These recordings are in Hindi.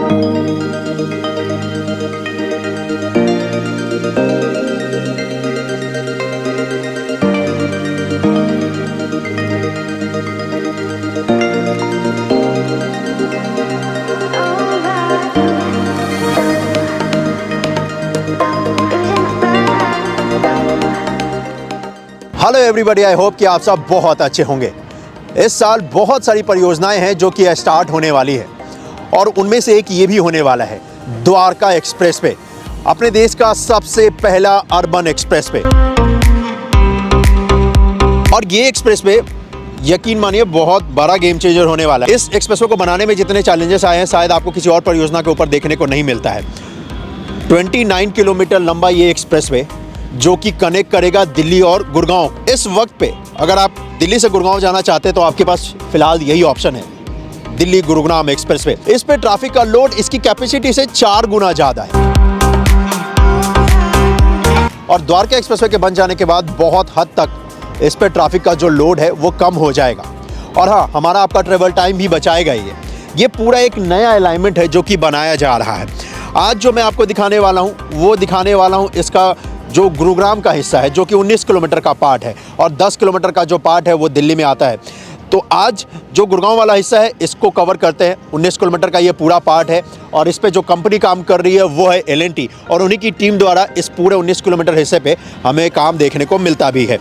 हेलो एवरीबॉडी, आई होप कि आप सब बहुत अच्छे होंगे। इस साल बहुत सारी परियोजनाएं हैं जो कि स्टार्ट होने वाली है और उनमें से एक ये भी होने वाला है, द्वारका एक्सप्रेस वे, अपने देश का सबसे पहला अर्बन एक्सप्रेस वे। और ये एक्सप्रेस वे यकीन मानिए बहुत बड़ा गेम चेंजर होने वाला है। इस एक्सप्रेस वे को बनाने में जितने चैलेंजेस आए हैं शायद आपको किसी और परियोजना के ऊपर देखने को नहीं मिलता है। 29 किलोमीटर लंबा ये एक्सप्रेस वे जो कि कनेक्ट करेगा दिल्ली और गुड़गांव। इस वक्त पे अगर आप दिल्ली से गुड़गांव जाना चाहते हैं तो आपके पास फिलहाल यही ऑप्शन है, दिल्ली गुरुग्राम एक्सप्रेसवे। इस पे ट्रैफिक का लोड इसकी कैपेसिटी से 4 गुना ज्यादा है और द्वारका एक्सप्रेसवे के बन जाने के बाद बहुत हद तक इस पे ट्रैफिक का जो लोड है वो कम हो जाएगा और हाँ, हमारा आपका ट्रेवल टाइम भी बचाएगा। ये पूरा एक नया अलाइनमेंट है जो कि बनाया जा रहा है। आज जो मैं आपको दिखाने वाला हूँ इसका जो गुरुग्राम का हिस्सा है जो कि 19 किलोमीटर का पार्ट है और 10 किलोमीटर का जो पार्ट है वो दिल्ली में आता है। तो आज जो गुड़गांव वाला हिस्सा है इसको कवर करते हैं। 19 किलोमीटर का ये पूरा पार्ट है और इस पे जो कंपनी काम कर रही है वो है L&T और उन्हीं की टीम द्वारा इस पूरे 19 किलोमीटर हिस्से पे हमें काम देखने को मिलता भी है।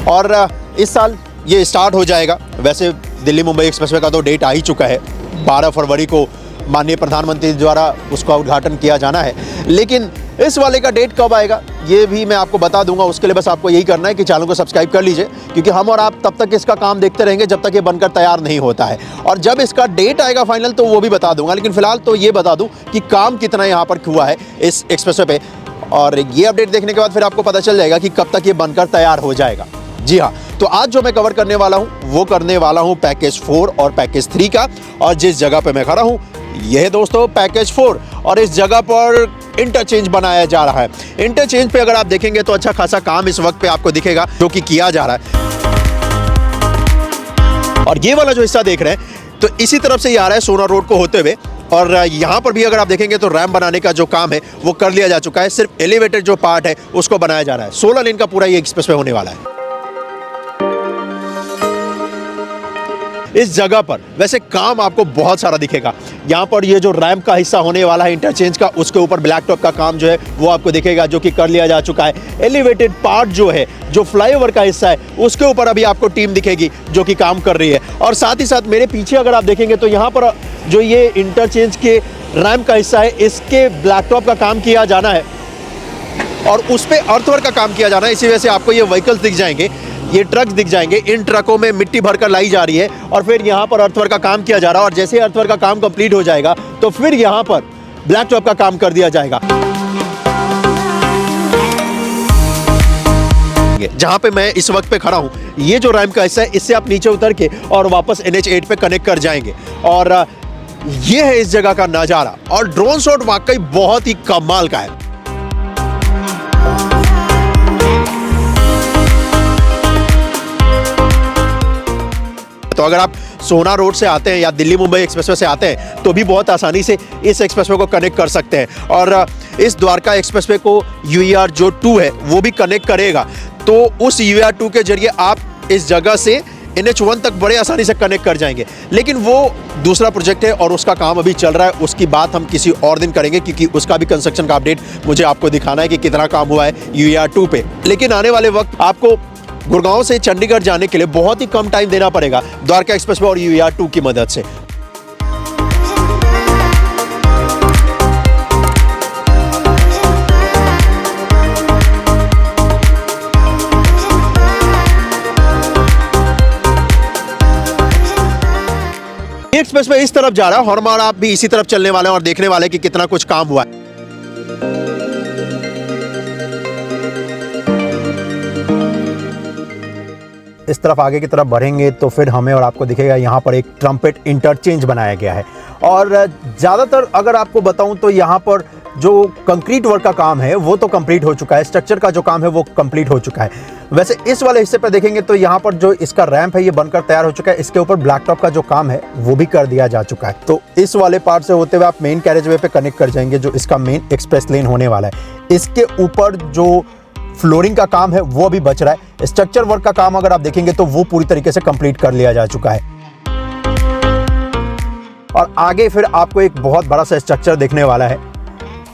और इस साल ये स्टार्ट हो जाएगा। वैसे दिल्ली मुंबई एक्सप्रेसवे का तो डेट आ ही चुका है, 12 फरवरी को माननीय प्रधानमंत्री द्वारा उसका उद्घाटन किया जाना है, लेकिन इस वाले का डेट कब आएगा ये भी मैं आपको बता दूंगा। उसके लिए बस आपको यही करना है कि चैनल को सब्सक्राइब कर लीजिए, क्योंकि हम और आप तब तक इसका काम देखते रहेंगे जब तक ये बनकर तैयार नहीं होता है। और जब इसका डेट आएगा फाइनल तो वो भी बता दूंगा, लेकिन फिलहाल तो ये बता दूं कि काम कितना यहाँ पर हुआ है इस एक्सप्रेसवे पे। और ये अपडेट देखने के बाद फिर आपको पता चल जाएगा कि कब तक ये बनकर तैयार हो जाएगा। जी हाँ, तो आज जो मैं कवर करने वाला हूँ वो करने वाला हूँ पैकेज 4 और पैकेज 3 का। और जिस जगह पे मैं खड़ा हूँ यह है दोस्तों पैकेज 4 और इस जगह पर इंटरचेंज बनाया जा रहा है। इंटरचेंज पे अगर आप देखेंगे तो अच्छा खासा काम इस वक्त पे आपको दिखेगा जो कि किया जा रहा है। और ये वाला जो हिस्सा देख रहे हैं तो इसी तरफ से ये आ रहा है सोना रोड को होते हुए और यहाँ पर भी अगर आप देखेंगे तो रैम्प बनाने का जो काम है वो कर लिया जा चुका है। सिर्फ एलिवेटेड जो पार्ट है उसको बनाया जा रहा है। 16 लेन का पूरा ये एक्सप्रेसवे होने वाला है। इस जगह पर वैसे काम आपको बहुत सारा दिखेगा। यहाँ पर ये जो रैम्प का हिस्सा होने वाला है इंटरचेंज का, उसके ऊपर ब्लैक टॉप का काम जो है वो आपको दिखेगा जो कि कर लिया जा चुका है। एलिवेटेड पार्ट जो है, जो फ्लाईओवर का हिस्सा है, उसके ऊपर अभी आपको टीम दिखेगी जो कि काम कर रही है। और साथ ही साथ मेरे पीछे अगर आप देखेंगे तो यहाँ पर जो ये इंटरचेंज के रैम्प का हिस्सा है इसके ब्लैक टॉप का काम किया जाना है और उस पर अर्थवर्क का काम किया जाना है। इसी वजह से आपको ये व्हीकल्स दिख जाएंगे, ये ट्रक्स दिख जाएंगे। इन ट्रकों में मिट्टी भरकर लाई जा रही है और फिर यहाँ पर अर्थवर्क का काम किया जा रहा है। और जैसे अर्थवर्क का काम कंप्लीट हो जाएगा तो फिर यहाँ पर ब्लैक टॉप का काम कर दिया जाएगा। जहाँ पे मैं इस वक्त पे खड़ा हूँ ये जो रैम्प का हिस्सा है इससे आप नीचे उतर के और वापस NH8 पे कनेक्ट कर जाएंगे। और ये है इस जगह का नज़ारा और ड्रोन शॉट वाकई बहुत ही कमाल का है। तो अगर आप सोना रोड से आते हैं या दिल्ली मुंबई एक्सप्रेसवे से आते हैं तो भी बहुत आसानी से इस एक्सप्रेसवे को कनेक्ट कर सकते हैं। और इस द्वारका एक्सप्रेसवे को UER जो 2 है वो भी कनेक्ट करेगा। तो उस UER 2 के जरिए आप इस जगह से NH1 तक बड़े आसानी से कनेक्ट कर जाएंगे। लेकिन वो दूसरा प्रोजेक्ट है और उसका काम अभी चल रहा है, उसकी बात हम किसी और दिन करेंगे क्योंकि उसका भी कंस्ट्रक्शन का अपडेट मुझे आपको दिखाना है कि कितना काम हुआ है UER 2 पे। लेकिन आने वाले वक्त आपको गुड़गांव से चंडीगढ़ जाने के लिए बहुत ही कम टाइम देना पड़ेगा द्वारका एक्सप्रेसवे और UER 2 की मदद से। एक्सप्रेसवे इस तरफ जा रहा है और हमारा आप भी इसी तरफ चलने वाले हैं और देखने वाले हैं कि कितना कुछ काम हुआ है। इस तरफ आगे की तरफ बढ़ेंगे तो फिर हमें और आपको दिखेगा यहाँ पर एक ट्रम्पेट इंटरचेंज बनाया गया है। और ज़्यादातर अगर आपको बताऊं तो यहाँ पर जो कंक्रीट वर्क का काम है वो तो कंप्लीट हो चुका है, स्ट्रक्चर का जो काम है वो कंप्लीट हो चुका है। वैसे इस वाले हिस्से पर देखेंगे तो यहाँ पर जो इसका रैंप है ये बनकर तैयार हो चुका है। इसके ऊपर ब्लैक टॉप का जो काम है वो भी कर दिया जा चुका है। तो इस वाले पार्ट से होते हुए आप मेन कैरेज वे पे कनेक्ट कर जाएंगे, जो इसका मेन एक्सप्रेस लेन होने वाला है। इसके ऊपर जो फ्लोरिंग का काम है वो अभी बच रहा है। स्ट्रक्चर वर्क का काम अगर आप देखेंगे तो वो पूरी तरीके से कंप्लीट कर लिया जा चुका है। और आगे फिर आपको एक बहुत बड़ा सा स्ट्रक्चर देखने वाला है,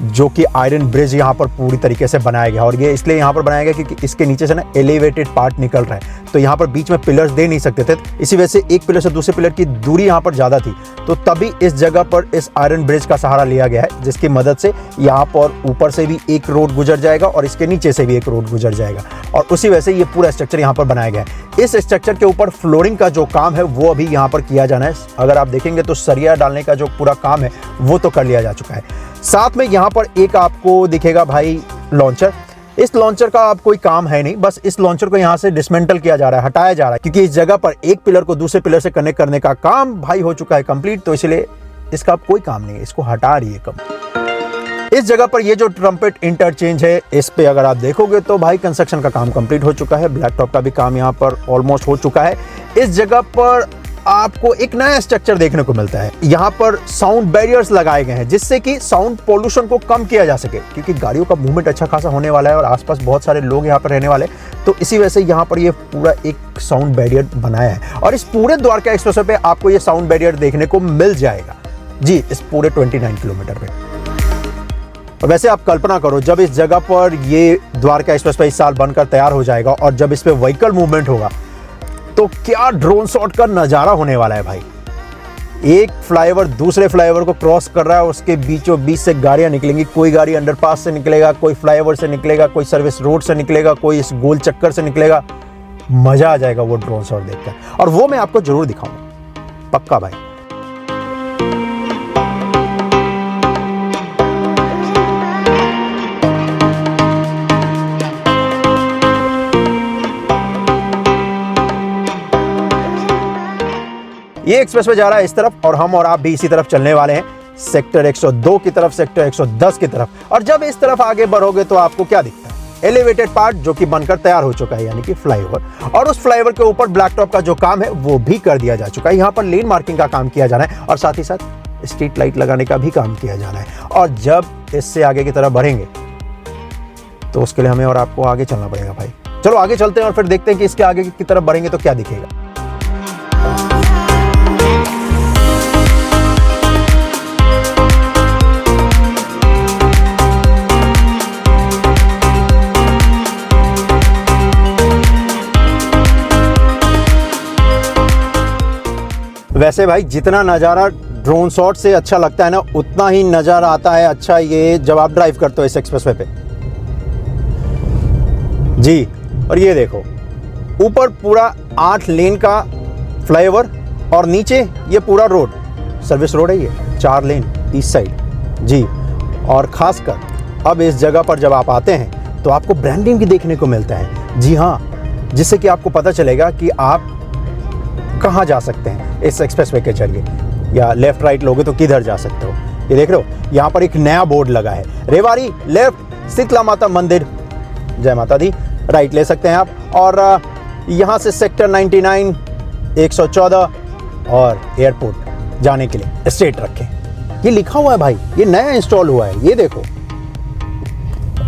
जो कि आयरन ब्रिज यहाँ पर पूरी तरीके से बनाया गया। और ये इसलिए यहाँ पर बनाया गया क्योंकि इसके नीचे से ना एलिवेटेड पार्ट निकल रहा है, तो यहाँ पर बीच में पिलर्स दे नहीं सकते थे। इसी वजह से एक पिलर से दूसरे पिलर की दूरी यहाँ पर ज़्यादा थी, तो तभी इस जगह पर इस आयरन ब्रिज का सहारा लिया गया है, जिसकी मदद से यहाँ पर ऊपर से भी एक रोड गुजर जाएगा और इसके नीचे से भी एक रोड गुजर जाएगा। और उसी वजह से ये पूरा स्ट्रक्चर यहाँ पर बनाया गया है। इस स्ट्रक्चर के ऊपर फ्लोरिंग का जो काम है वो अभी यहाँ पर किया जाना है। अगर आप देखेंगे तो सरिया डालने का जो पूरा काम है वो तो कर लिया जा चुका है। साथ में यहाँ पर एक आपको दिखेगा भाई लॉन्चर। इस लॉन्चर का अब कोई काम है नहीं, बस इस लॉन्चर को यहाँ से डिसमेंटल किया जा रहा है, हटाया जा रहा है, क्योंकि इस जगह पर एक पिलर को दूसरे पिलर से कनेक्ट करने का काम भाई हो चुका है कंप्लीट, तो इसलिए इसका अब कोई काम नहीं है, इसको हटा रही है कंपनी। इस जगह पर ये जो ट्रम्पेट इंटरचेंज है, इस पे अगर आप देखोगे तो भाई कंस्ट्रक्शन का काम कंप्लीट हो चुका है। ब्लैक टॉप का भी काम यहाँ पर ऑलमोस्ट हो चुका है। इस जगह पर आपको एक नया स्ट्रक्चर देखने को मिलता है। यहाँ पर साउंड बैरियर्स लगाए गए हैं, जिससे कि साउंड पोल्यूशन को कम किया जा सके, क्योंकि गाड़ियों का मूवमेंट अच्छा खासा होने वाला है और आसपास बहुत सारे लोग यहाँ पर रहने वाले, तो इसी वजह से यहाँ पर ये पूरा एक साउंड बैरियर बनाया है। और इस पूरे द्वारका एक्सप्रेसवे पे आपको ये साउंड बैरियर देखने को मिल जाएगा जी, इस पूरे 29 किलोमीटर पे। और वैसे आप कल्पना करो, जब इस जगह पर ये द्वारका एक्सप्रेसवे इस साल बनकर तैयार हो जाएगा और जब इस पे व्हीकल मूवमेंट होगा तो क्या ड्रोन शॉट का नज़ारा होने वाला है भाई। एक फ्लाईओवर दूसरे फ्लाईओवर को क्रॉस कर रहा है, उसके बीचों बीच से गाड़ियां निकलेंगी। कोई गाड़ी अंडरपास से निकलेगा, कोई फ्लाईओवर से निकलेगा, कोई सर्विस रोड से निकलेगा, कोई इस गोल चक्कर से निकलेगा। मजा आ जाएगा वो ड्रोन शॉट देखकर, और वो मैं आपको जरूर दिखाऊंगा, पक्का भाई। ये एक्सप्रेसवे जा रहा है इस तरफ और हम और आप भी इसी तरफ चलने वाले हैं, सेक्टर 102 की तरफ, सेक्टर 110 की तरफ। और जब इस तरफ आगे बढ़ोगे तो आपको क्या दिखता है? एलिवेटेड पार्ट जो कि बनकर तैयार हो चुका है, यानी कि फ्लाईओवर। और उस फ्लाईओवर के ऊपर ब्लैक टॉप का जो काम है वो भी कर दिया जा चुका है। यहाँ पर लेन मार्किंग का काम किया जाना है और साथ ही साथ स्ट्रीट लाइट लगाने का भी काम किया जाना है। और जब इससे आगे की तरफ बढ़ेंगे तो उसके लिए हमें और आपको आगे चलना पड़ेगा भाई। चलो आगे चलते हैं और फिर देखते हैं कि इसके आगे की तरफ बढ़ेंगे तो क्या दिखेगा। वैसे भाई जितना नज़ारा ड्रोन शॉट से अच्छा लगता है ना, उतना ही नज़ारा आता है अच्छा ये जब आप ड्राइव करते हो इस एक्सप्रेसवे पे जी। और ये देखो ऊपर पूरा 8 लेन का फ्लाईओवर और नीचे ये पूरा रोड, सर्विस रोड है ये, 4 लेन ईस्ट साइड जी। और ख़ासकर अब इस जगह पर जब आप आते हैं तो आपको ब्रांडिंग भी देखने को मिलता है जी हाँ, जिससे कि आपको पता चलेगा कि आप कहाँ जा सकते हैं इस एक्सप्रेसवे के जरिए, या लेफ्ट राइट लोगे तो किधर जा सकते हो। ये देख रहे हो यहाँ पर एक नया बोर्ड लगा है, रेवाड़ी लेफ्ट शीतला माता मंदिर, जय माता दी, राइट ले सकते हैं आप। और यहाँ से सेक्टर 99, 114 और एयरपोर्ट जाने के लिए स्ट्रेट रखें। ये लिखा हुआ है भाई, ये नया इंस्टॉल हुआ है, ये देखो,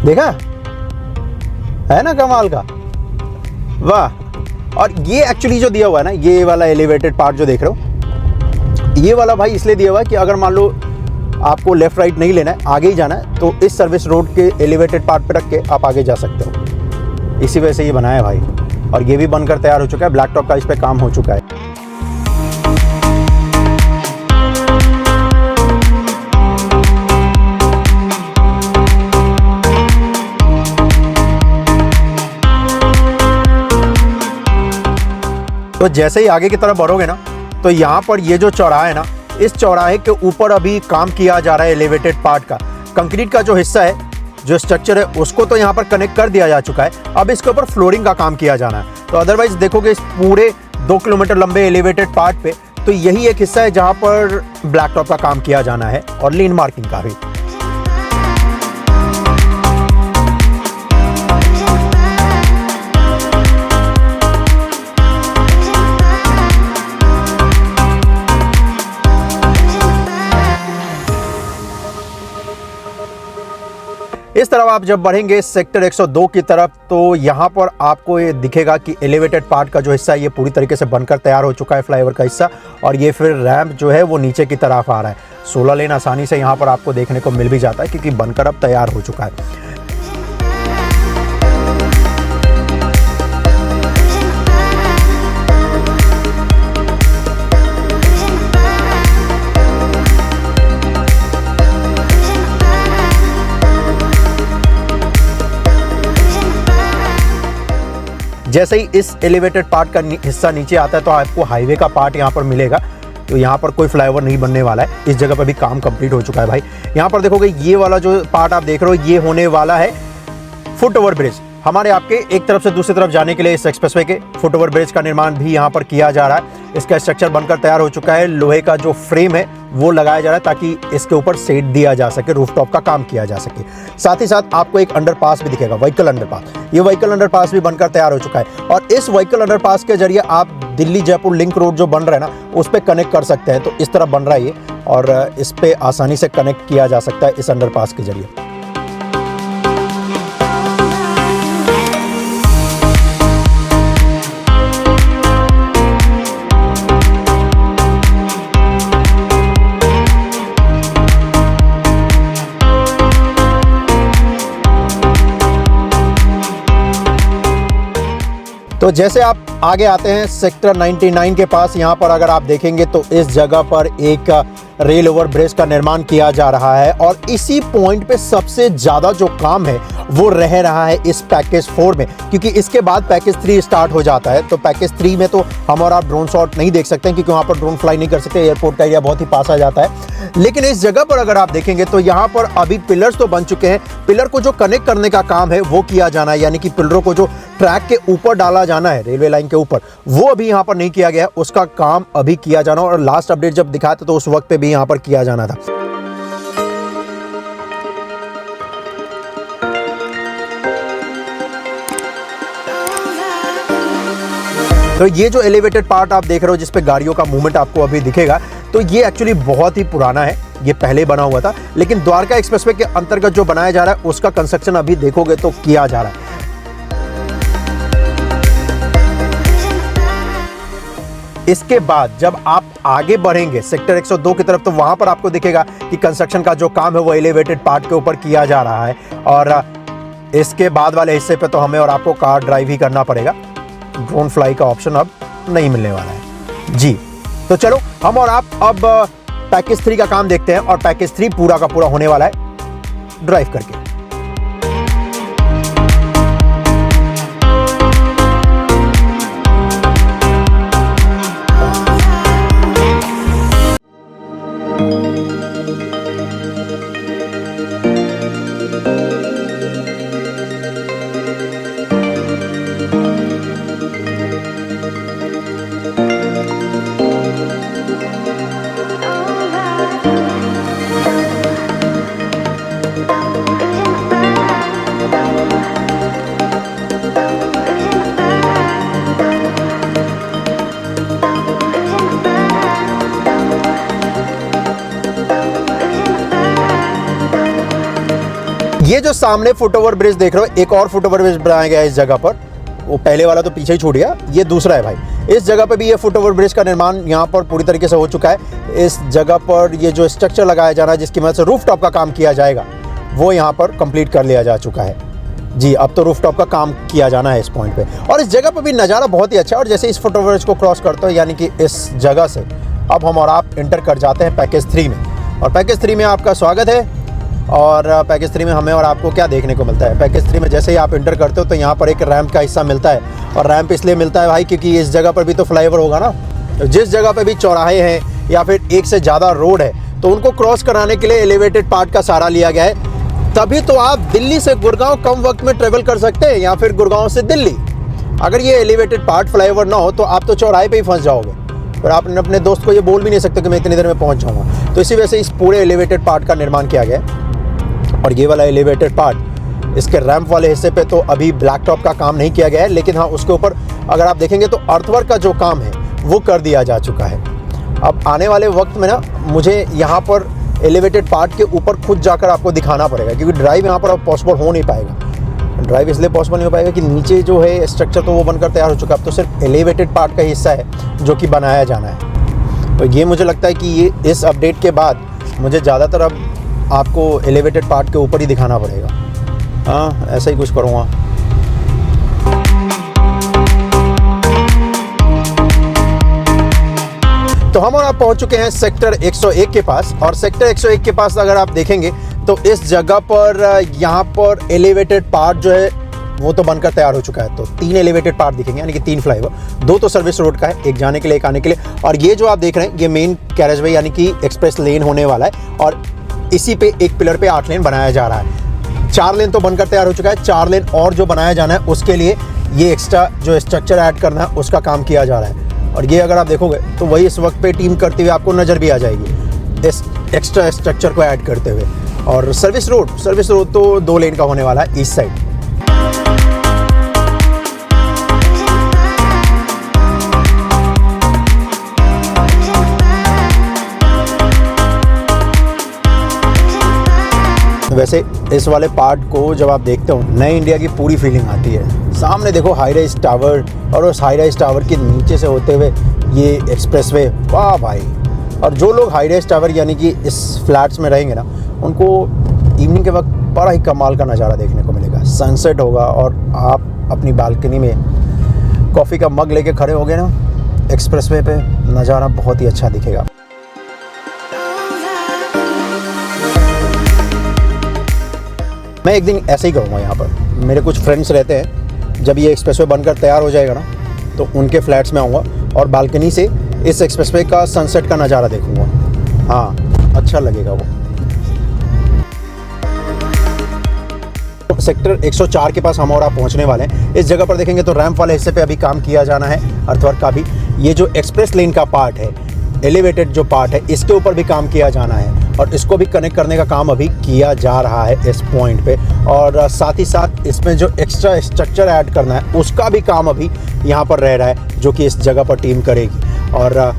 देखा है ना कमाल का, वाह। और ये एक्चुअली जो दिया हुआ है ना, ये वाला एलिवेटेड पार्ट जो देख रहे हो, ये वाला भाई इसलिए दिया हुआ है कि अगर मान लो आपको लेफ्ट राइट नहीं लेना है, आगे ही जाना है, तो इस सर्विस रोड के एलिवेटेड पार्ट पे रख के आप आगे जा सकते हो। इसी वजह से ये बनाया है भाई। और ये भी बनकर तैयार हो चुका है, ब्लैक टॉप का इस पे काम हो चुका है। तो जैसे ही आगे की तरफ बढ़ोगे ना, तो यहाँ पर ये जो चौराहा है ना, इस चौराहे के ऊपर अभी काम किया जा रहा है एलिवेटेड पार्ट का। कंक्रीट का जो हिस्सा है, जो स्ट्रक्चर है, उसको तो यहाँ पर कनेक्ट कर दिया जा चुका है। अब इसके ऊपर फ्लोरिंग का काम किया जाना है। तो अदरवाइज देखोगे इस पूरे 2 किलोमीटर लंबे एलिवेटेड पार्ट पे, तो यही एक हिस्सा है जहाँ पर ब्लैक टॉप का काम किया जाना है और लेन मार्किंग का भी। इस तरफ आप जब बढ़ेंगे सेक्टर 102 की तरफ तो यहाँ पर आपको ये दिखेगा कि एलिवेटेड पार्ट का जो हिस्सा है ये पूरी तरीके से बनकर तैयार हो चुका है, फ्लाईओवर का हिस्सा, और ये फिर रैंप जो है वो नीचे की तरफ आ रहा है। 16 लेन आसानी से यहाँ पर आपको देखने को मिल भी जाता है क्योंकि बनकर अब तैयार हो चुका है। जैसे ही इस एलिवेटेड पार्ट का हिस्सा नीचे आता है तो आपको हाईवे का पार्ट यहाँ पर मिलेगा। तो यहाँ पर कोई फ्लाईओवर नहीं बनने वाला है, इस जगह पर भी काम कंप्लीट हो चुका है भाई। यहाँ पर देखोगे ये वाला जो पार्ट आप देख रहे हो ये होने वाला है फुट ओवर ब्रिज। हमारे आपके एक तरफ से दूसरी तरफ जाने के लिए इस एक्सप्रेसवे के फुट ओवर ब्रिज का निर्माण भी यहाँ पर किया जा रहा है। इसका स्ट्रक्चर बनकर तैयार हो चुका है, लोहे का जो फ्रेम है वो लगाया जा रहा है ताकि इसके ऊपर सेट दिया जा सके, रूफटॉप का काम किया जा सके। साथ ही साथ आपको एक अंडरपास भी दिखेगा, व्हीकल अंडरपास। ये व्हीकल अंडरपास भी बनकर तैयार हो चुका है और इस व्हीकल अंडरपास के जरिए आप दिल्ली जयपुर लिंक रोड जो बन रहा है ना उस पर कनेक्ट कर सकते हैं। तो इस तरह बन रहा है ये और इस पे आसानी से कनेक्ट किया जा सकता है इस अंडरपास के जरिए। तो जैसे आप आगे आते हैं सेक्टर 99 के पास, यहाँ पर अगर आप देखेंगे तो इस जगह पर एक रेल ओवर ब्रिज का निर्माण किया जा रहा है और इसी पॉइंट पे सबसे ज़्यादा जो काम है वो रह रहा है इस पैकेज 4 में, क्योंकि इसके बाद पैकेज 3 स्टार्ट हो जाता है। तो पैकेज 3 में तो हम और आप ड्रोन शॉट नहीं देख सकते हैं क्योंकि वहाँ पर ड्रोन फ्लाई नहीं कर सकते, एयरपोर्ट का एरिया बहुत ही पास आ जाता है। लेकिन इस जगह पर अगर आप देखेंगे तो यहाँ पर अभी पिलर्स तो बन चुके हैं, पिलर को जो कनेक्ट करने का काम है वो किया जाना है, यानी कि पिलरों को जो ट्रैक के ऊपर डाला जाना है रेलवे लाइन के ऊपर वो अभी यहाँ पर नहीं किया गया, उसका काम अभी किया जाना। और लास्ट अपडेट जब दिखाया था तो उस वक्त पे भी यहाँ पर किया जाना था। तो ये जो एलिवेटेड पार्ट आप देख रहे हो जिस पे गाड़ियों का मूवमेंट आपको अभी दिखेगा, तो ये एक्चुअली बहुत ही पुराना है, ये पहले बना हुआ था, लेकिन द्वारका एक्सप्रेसवे के अंतर्गत जो बनाया जा रहा है उसका कंस्ट्रक्शन अभी देखोगे तो किया जा रहा है। इसके बाद जब आप आगे बढ़ेंगे सेक्टर 102 की तरफ तो वहां पर आपको दिखेगा कि कंस्ट्रक्शन का जो काम है वो एलिवेटेड पार्ट के ऊपर किया जा रहा है और इसके बाद वाले हिस्से पे तो हमें और आपको कार ड्राइव ही करना पड़ेगा, ड्रोन फ्लाई का ऑप्शन अब नहीं मिलने वाला है जी। तो चलो हम और आप अब पैकेज 3 का काम देखते हैं और पैकेज 3 पूरा का पूरा होने वाला है ड्राइव करके। ये जो सामने फुट ओवर ब्रिज देख रहे हो, एक और फुट ओवर ब्रिज बनाया गया है इस जगह पर, वो पहले वाला तो पीछे ही छूट गया, ये दूसरा है भाई। इस जगह पे भी ये फुट ओवर ब्रिज का निर्माण यहाँ पर पूरी तरीके से हो चुका है। इस जगह पर ये जो स्ट्रक्चर लगाया जा रहा है जिसकी मदद से रूफटॉप का काम किया जाएगा वो यहाँ पर कंप्लीट कर लिया जा चुका है जी। अब तो रूफटॉप का काम किया जाना है इस पॉइंट पे और इस जगह पर भी नज़ारा बहुत ही अच्छा है। और जैसे इस फुट ओवर ब्रिज को क्रॉस करते हो यानी कि इस जगह से अब हम और आप इंटर कर जाते हैं पैकेज 3 में और पैकेज 3 में आपका स्वागत है। और पैकेज 3 में हमें और आपको क्या देखने को मिलता है, पैकेज 3 में जैसे ही आप इंटर करते हो तो यहाँ पर एक रैंप का हिस्सा मिलता है और रैंप इसलिए मिलता है भाई क्योंकि इस जगह पर भी तो फ्लाईओवर होगा ना। तो जिस जगह पर भी चौराहे हैं या फिर एक से ज़्यादा रोड है तो उनको क्रॉस कराने के लिए एलिवेटेड पार्ट का सहारा लिया गया है, तभी तो आप दिल्ली से गुड़गांव कम वक्त में ट्रेवल कर सकते हैं या फिर गुड़गांव से दिल्ली। अगर ये एलिवेटेड पार्ट फ्लाईओवर ना हो तो आप तो चौराहे पर ही फंस जाओगे और आप अपने दोस्त को ये बोल भी नहीं सकते कि मैं इतनी देर में पहुँच जाऊँगा। तो इसी वजह से इस पूरे एलिवेटेड पार्ट का निर्माण किया गया है। और ये वाला एलिवेटेड पार्ट इसके रैंप वाले हिस्से पे तो अभी ब्लैक टॉप का काम नहीं किया गया है, लेकिन हाँ उसके ऊपर अगर आप देखेंगे तो अर्थवर्क का जो काम है वो कर दिया जा चुका है। अब आने वाले वक्त में ना मुझे यहाँ पर एलिवेटेड पार्ट के ऊपर खुद जाकर आपको दिखाना पड़ेगा, क्योंकि ड्राइव यहाँ पर अब पॉसिबल हो नहीं पाएगा। ड्राइव इसलिए पॉसिबल नहीं हो पाएगा कि नीचे जो है स्ट्रक्चर तो वो बनकर तैयार हो चुका है, अब तो सिर्फ एलिवेटेड पार्ट का हिस्सा है जो कि बनाया जाना है। तो ये मुझे लगता है कि ये इस अपडेट के बाद मुझे ज़्यादातर अब आपको एलिवेटेड पार्ट के ऊपर ही दिखाना पड़ेगा। हाँ, ऐसा ही कुछ करूँगा। तो हम और आप पहुंच चुके हैं सेक्टर 101 के पास, और सेक्टर 101 के पास अगर आप देखेंगे तो इस जगह पर यहाँ पर एलिवेटेड पार्ट जो है वो तो बनकर तैयार हो चुका है। तो 3 एलिवेटेड पार्ट दिखेंगे, यानी कि 3 फ्लाईओवर, 2 तो सर्विस रोड का है, एक जाने के लिए एक आने के लिए। और ये जो आप देख रहे हैं ये मेन कैरेजवे यानी कि एक्सप्रेस लेन होने वाला है, और इसी पे एक पिलर पे 8 लेन बनाया जा रहा है। 4 लेन तो बनकर तैयार हो चुका है, 4 लेन और जो बनाया जाना है उसके लिए ये एक्स्ट्रा जो स्ट्रक्चर ऐड करना है उसका काम किया जा रहा है। और ये अगर आप देखोगे तो वही इस वक्त पे टीम करते हुए आपको नज़र भी आ जाएगी, इस एक्स्ट्रा स्ट्रक्चर को ऐड करते हुए। और सर्विस रोड तो 2 लेन का होने वाला है ईस्ट साइड। वैसे इस वाले पार्ट को जब आप देखते हो, नए इंडिया की पूरी फीलिंग आती है। सामने देखो हाई राइज टावर, और उस हाई राइज टावर के नीचे से होते हुए ये एक्सप्रेसवे, वाह भाई। और जो लोग हाई राइज टावर यानी कि इस फ्लैट्स में रहेंगे ना, उनको इवनिंग के वक्त बड़ा ही कमाल का नज़ारा देखने को मिलेगा। सनसेट होगा और आप अपनी बालकनी में कॉफ़ी का मग लेके खड़े होगे ना, एक्सप्रेसवे पे नज़ारा बहुत ही अच्छा दिखेगा। मैं एक दिन ऐसे ही करूँगा, यहाँ पर मेरे कुछ फ्रेंड्स रहते हैं, जब ये एक्सप्रेसवे बनकर तैयार हो जाएगा ना तो उनके फ्लैट्स में आऊँगा और बालकनी से इस एक्सप्रेसवे का सनसेट का नज़ारा देखूँगा। हाँ, अच्छा लगेगा वो। सेक्टर 104 के पास हम और आप पहुँचने वाले हैं। इस जगह पर देखेंगे तो रैंप वाले हिस्से पे अभी काम किया जाना है, अर्थवर्क का भी। ये जो एक्सप्रेस लेन का पार्ट है, एलिवेटेड जो पार्ट है, इसके ऊपर भी काम किया जाना है, और इसको भी कनेक्ट करने का काम अभी किया जा रहा है इस पॉइंट पे। और साथ ही साथ इसमें जो एक्स्ट्रा स्ट्रक्चर ऐड करना है उसका भी काम अभी यहाँ पर रह रहा है, जो कि इस जगह पर टीम करेगी। और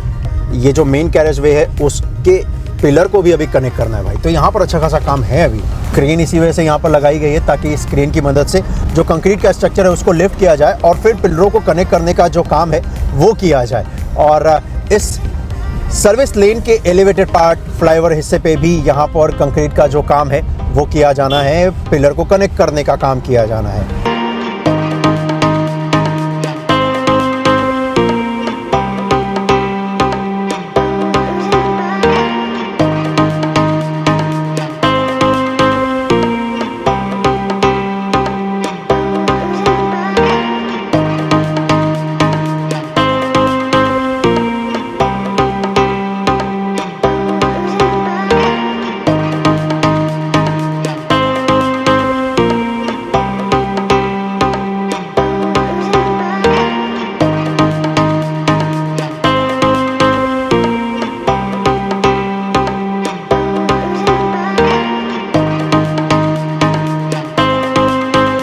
ये जो मेन कैरेजवे है उसके पिलर को भी अभी कनेक्ट करना है भाई। तो यहाँ पर अच्छा खासा काम है अभी। क्रेन इसी वजह से यहाँ पर लगाई गई है, ताकि इस क्रेन की मदद से जो कंक्रीट का स्ट्रक्चर है उसको लिफ्ट किया जाए और फिर पिलरों को कनेक्ट करने का जो काम है वो किया जाए। और इस सर्विस लेन के एलिवेटेड पार्ट फ्लाईओवर हिस्से पे भी यहाँ पर कंक्रीट का जो काम है वो किया जाना है, पिलर को कनेक्ट करने का काम किया जाना है।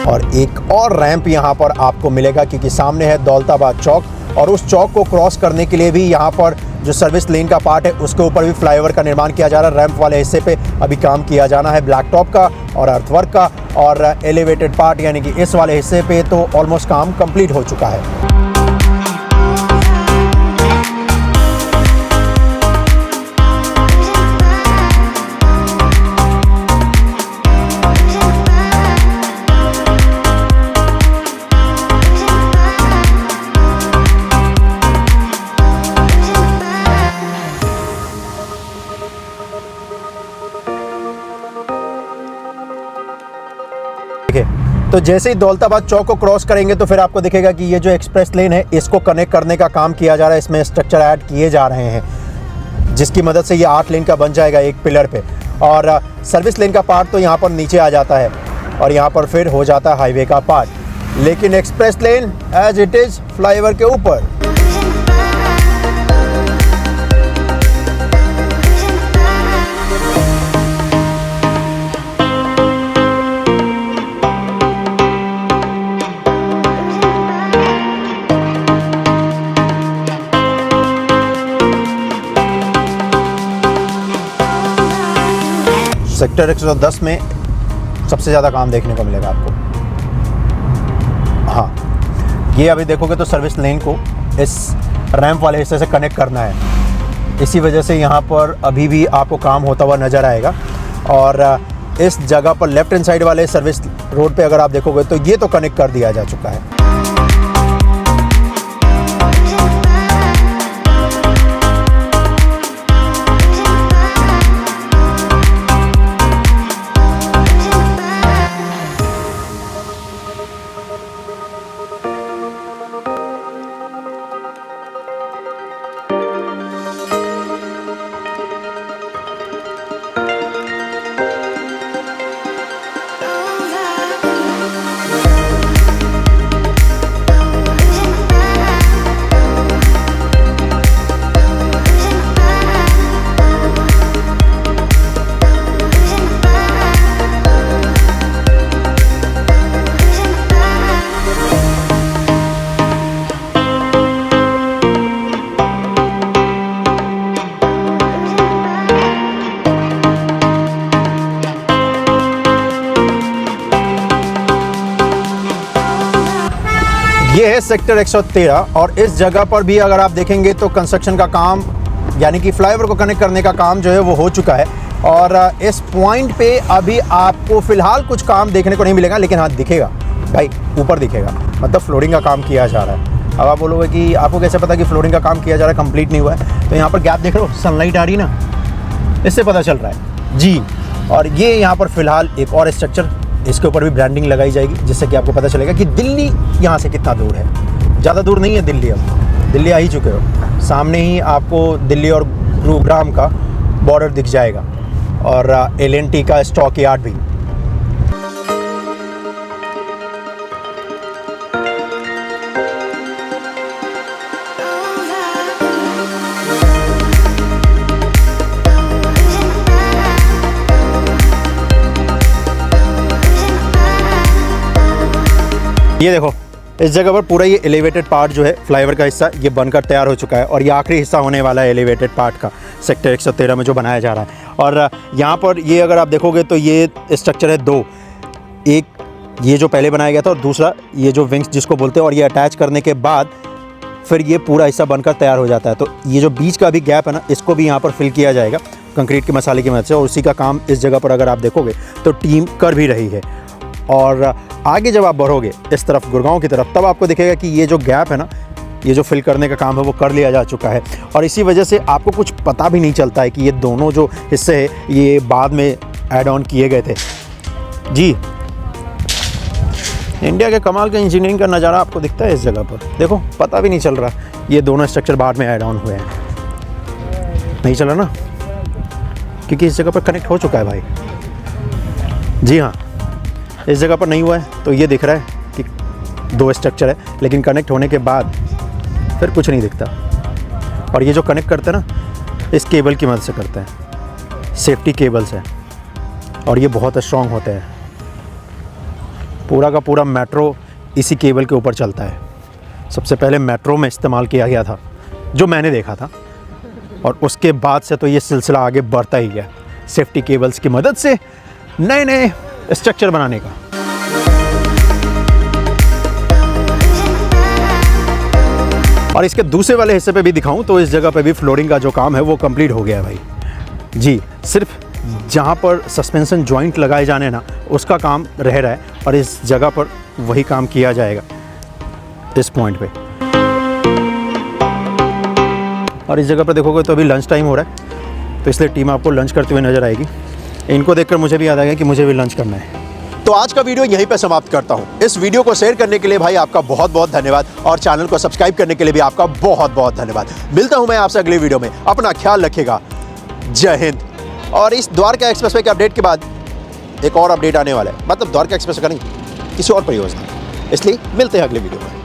और एक और रैंप यहाँ पर आपको मिलेगा, क्योंकि सामने है दौलताबाद चौक, और उस चौक को क्रॉस करने के लिए भी यहाँ पर जो सर्विस लेन का पार्ट है उसके ऊपर भी फ्लाईओवर का निर्माण किया जा रहा है। रैंप वाले हिस्से पे अभी काम किया जाना है, ब्लैक टॉप का और अर्थवर्क का। और एलिवेटेड पार्ट यानी कि इस वाले हिस्से पे तो ऑलमोस्ट काम कंप्लीट हो चुका है। तो जैसे ही दौलताबाद चौक को क्रॉस करेंगे तो फिर आपको दिखेगा कि ये जो एक्सप्रेस लेन है इसको कनेक्ट करने का काम किया जा रहा है। इसमें स्ट्रक्चर ऐड किए जा रहे हैं, जिसकी मदद से ये 8 लेन का बन जाएगा एक पिलर पे। और सर्विस लेन का पार्ट तो यहाँ पर नीचे आ जाता है और यहाँ पर फिर हो जाता है हाईवे का पार्ट, लेकिन express lane as it is flyover के ऊपर। सेक्टर 110 में सबसे ज़्यादा काम देखने को मिलेगा आपको। हाँ, ये अभी देखोगे तो सर्विस लेन को इस रैंप वाले हिस्से से कनेक्ट करना है, इसी वजह से यहाँ पर अभी भी आपको काम होता हुआ नज़र आएगा। और इस जगह पर लेफ्ट हैंड साइड वाले सर्विस रोड पे अगर आप देखोगे तो ये तो कनेक्ट कर दिया जा चुका है। ये है सेक्टर 113 और इस जगह पर भी अगर आप देखेंगे तो कंस्ट्रक्शन का काम यानी कि फ्लाईओवर को कनेक्ट करने का काम जो है वो हो चुका है। और इस पॉइंट पे अभी आपको फ़िलहाल कुछ काम देखने को नहीं मिलेगा, लेकिन हाँ दिखेगा भाई, ऊपर दिखेगा, मतलब फ्लोरिंग का काम किया जा रहा है। अब आप बोलोगे कि आपको कैसे पता कि फ्लोरिंग का काम किया जा रहा है, कंप्लीट नहीं हुआ है? तो यहाँ पर गैप देख लो, सनलाइट आ रही ना, इससे पता चल रहा है जी। और ये यहाँ पर फ़िलहाल एक और स्ट्रक्चर, इसके ऊपर भी ब्रांडिंग लगाई जाएगी, जिससे कि आपको पता चलेगा कि दिल्ली यहाँ से कितना दूर है। ज़्यादा दूर नहीं है दिल्ली, अब दिल्ली आ ही चुके हो, सामने ही आपको दिल्ली और गुरुग्राम का बॉर्डर दिख जाएगा और L&T का स्टॉक यार्ड भी। ये देखो, इस जगह पर पूरा ये एलिवेटेड पार्ट जो है फ्लाईओवर का हिस्सा ये बनकर तैयार हो चुका है और ये आखिरी हिस्सा होने वाला है एलिवेटेड पार्ट का सेक्टर 113 में जो बनाया जा रहा है। और यहाँ पर ये अगर आप देखोगे तो ये स्ट्रक्चर है दो, एक ये जो पहले बनाया गया था और दूसरा ये जो विंग्स जिसको बोलते हैं, और ये अटैच करने के बाद फिर ये पूरा हिस्सा बनकर तैयार हो जाता है। तो ये जो बीच का भी गैप है ना, इसको भी यहाँ पर फिल किया जाएगा कंक्रीट के मसाले की मदद से, और उसी का काम इस जगह पर अगर आप देखोगे तो टीम कर भी रही है। और आगे जब आप बढ़ोगे इस तरफ गुड़गांव की तरफ, तब आपको दिखेगा कि ये जो गैप है ना, ये जो फिल करने का काम है वो कर लिया जा चुका है। और इसी वजह से आपको कुछ पता भी नहीं चलता है कि ये दोनों जो हिस्से हैं ये बाद में ऐड ऑन किए गए थे जी। इंडिया के कमाल का इंजीनियरिंग का नज़ारा आपको दिखता है इस जगह पर। देखो, पता भी नहीं चल रहा ये दोनों स्ट्रक्चर बाद में ऐड ऑन हुए हैं, नहीं चला ना, क्योंकि इस जगह पर कनेक्ट हो चुका है भाई। जी हाँ, इस जगह पर नहीं हुआ है तो ये दिख रहा है कि दो स्ट्रक्चर है, लेकिन कनेक्ट होने के बाद फिर कुछ नहीं दिखता। और ये जो कनेक्ट करते हैं ना, इस केबल की मदद से करते हैं, सेफ्टी केबल्स हैं और ये बहुत स्ट्रॉन्ग होते हैं। पूरा का पूरा मेट्रो इसी केबल के ऊपर चलता है। सबसे पहले मेट्रो में इस्तेमाल किया गया था जो मैंने देखा था, और उसके बाद से तो ये सिलसिला आगे बढ़ता ही गया, सेफ्टी केबल्स की मदद से नए नए स्ट्रक्चर बनाने का। और इसके दूसरे वाले हिस्से पे भी दिखाऊं तो इस जगह पे भी फ्लोरिंग का जो काम है वो कंप्लीट हो गया है भाई जी। सिर्फ जहाँ पर सस्पेंशन जॉइंट लगाए जाने ना, उसका काम रह रहा है, और इस जगह पर वही काम किया जाएगा इस पॉइंट पे। और इस जगह पर देखोगे तो अभी लंच टाइम हो रहा है, तो इसलिए टीम आपको लंच करते हुए नज़र आएगी। इनको देखकर मुझे भी याद आ गया कि मुझे भी लंच करना है। तो आज का वीडियो यहीं पे समाप्त करता हूं। इस वीडियो को शेयर करने के लिए भाई आपका बहुत बहुत धन्यवाद, और चैनल को सब्सक्राइब करने के लिए भी आपका बहुत बहुत धन्यवाद। मिलता हूं मैं आपसे अगले वीडियो में, अपना ख्याल रखिएगा, जय हिंद। और इस द्वारका एक्सप्रेसवे के अपडेट के बाद एक और अपडेट आने वाला है, मतलब द्वारका एक्सप्रेसवे का नहीं, किसी और परियोजना, इसलिए मिलते हैं अगले वीडियो में।